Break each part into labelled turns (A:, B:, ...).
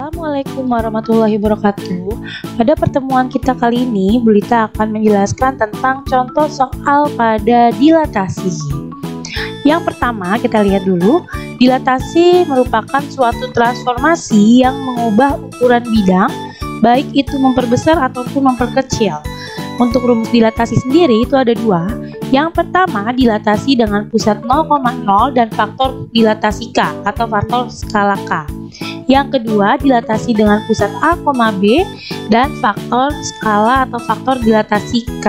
A: Assalamualaikum warahmatullahi wabarakatuh. Pada pertemuan kita kali ini, Bu Lita akan menjelaskan tentang contoh soal pada dilatasi. Yang pertama, kita lihat dulu. Dilatasi merupakan suatu transformasi yang mengubah ukuran bidang, baik itu memperbesar ataupun memperkecil. Untuk rumus dilatasi sendiri itu ada dua. Yang pertama, dilatasi dengan pusat 0,0 dan faktor dilatasi K atau faktor skala K. Yang kedua, dilatasi dengan pusat A, B dan faktor skala atau faktor dilatasi K.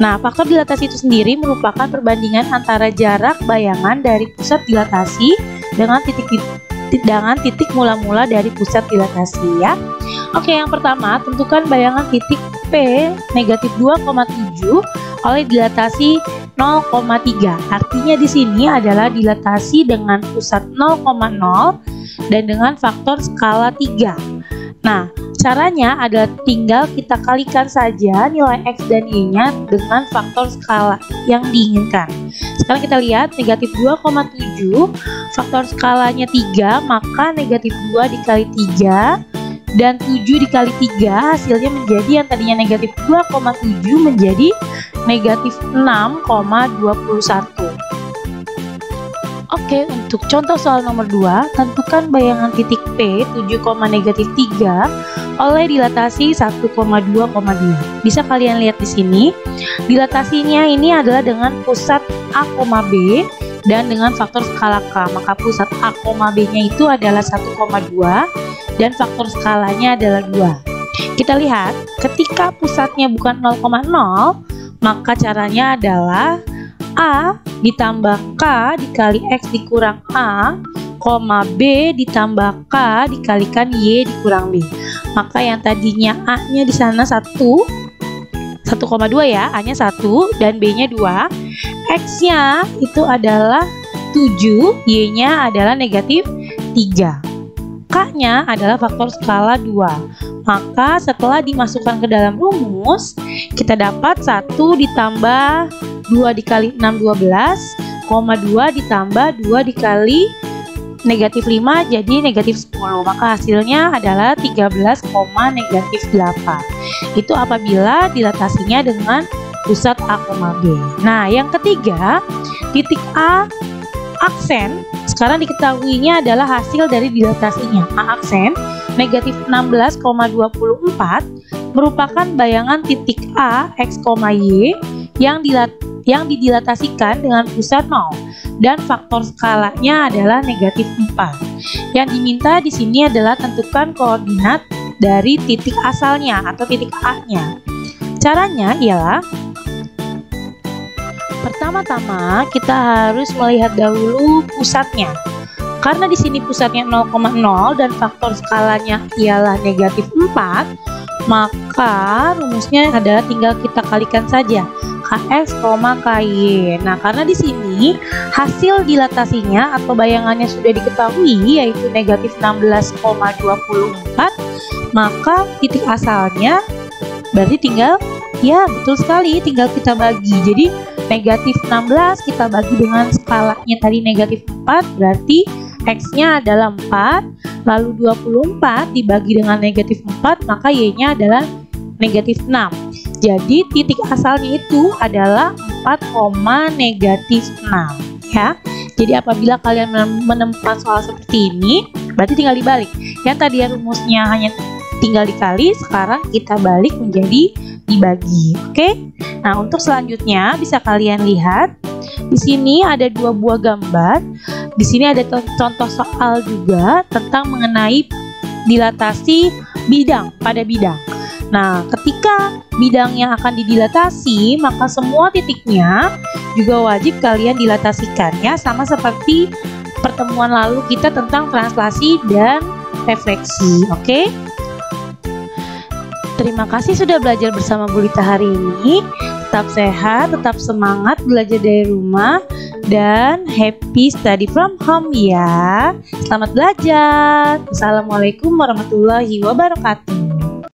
A: Nah, faktor dilatasi itu sendiri merupakan perbandingan antara jarak bayangan dari pusat dilatasi dengan titik mula-mula dari pusat dilatasi ya. Oke, yang pertama, tentukan bayangan titik P negatif 2,7 oleh dilatasi 0,3. Artinya di sini adalah dilatasi dengan pusat 0,0 dan dengan faktor skala 3. Nah, caranya adalah tinggal kita kalikan saja nilai X dan Y-nya dengan faktor skala yang diinginkan. Sekarang kita lihat negatif 2,7, faktor skalanya 3, maka negatif 2 dikali 3 dan 7 dikali 3 hasilnya menjadi yang tadinya negatif 2,7 menjadi negatif 6,21. Oke, untuk contoh soal nomor 2, tentukan bayangan titik P 7,3 oleh dilatasi 1,2,2. Bisa kalian lihat di sini, dilatasinya ini adalah dengan pusat A, B dan dengan faktor skala K. Maka pusat A, B-nya itu adalah 1,2 dan faktor skalanya adalah 2. Kita lihat, ketika pusatnya bukan 0,0, maka caranya adalah A ditambah K dikali X dikurang A, B ditambah K dikalikan Y dikurang B. Maka yang tadinya A-nya di sana 1,2 ya, A-nya 1 dan B-nya 2. X-nya itu adalah 7, Y-nya adalah negatif 3. K-nya adalah faktor skala 2. Maka setelah dimasukkan ke dalam rumus, kita dapat 1 ditambah 2 dikali 6 12, 2 ditambah 2 dikali negatif 5 jadi negatif 10. Maka hasilnya adalah 13, negatif 8. Itu apabila dilatasinya dengan pusat A, B. Nah, yang ketiga, titik A aksen. Sekarang diketahuinya adalah hasil dari dilatasinya. A aksen negatif 16,24 merupakan bayangan titik A, X, Y yang didilatasikan dengan pusat 0 dan faktor skalanya adalah negatif 4. Yang diminta di sini adalah tentukan koordinat dari titik asalnya atau titik A-nya. Caranya ialah pertama-tama kita harus melihat dahulu pusatnya. Karena di sini pusatnya 0,0 dan faktor skalanya ialah negatif 4, maka rumusnya adalah tinggal kita kalikan saja Kx, Ky. Nah, karena di sini hasil dilatasinya atau bayangannya sudah diketahui yaitu negatif 16,24, maka titik asalnya berarti tinggal, ya betul sekali, tinggal kita bagi. Jadi negatif 16 kita bagi dengan skalanya tadi negatif 4, berarti X-nya adalah 4, lalu 24 dibagi dengan negatif 4, maka Y-nya adalah negatif 6. Jadi titik asalnya itu adalah 4, negatif 6 ya. Jadi apabila kalian menemukan soal seperti ini, berarti tinggal dibalik. Yang tadi rumusnya hanya tinggal dikali, sekarang kita balik menjadi dibagi. Oke? Nah, untuk selanjutnya bisa kalian lihat di sini ada dua buah gambar. Di sini ada contoh soal juga tentang mengenai dilatasi bidang pada bidang. Nah, ketika bidang yang akan didilatasi, maka semua titiknya juga wajib kalian dilatasikan ya, sama seperti pertemuan lalu kita tentang translasi dan refleksi. Oke? Terima kasih sudah belajar bersama Bu Lita hari ini. Tetap sehat, tetap semangat belajar dari rumah, dan happy study from home ya. Selamat belajar. Assalamualaikum warahmatullahi wabarakatuh.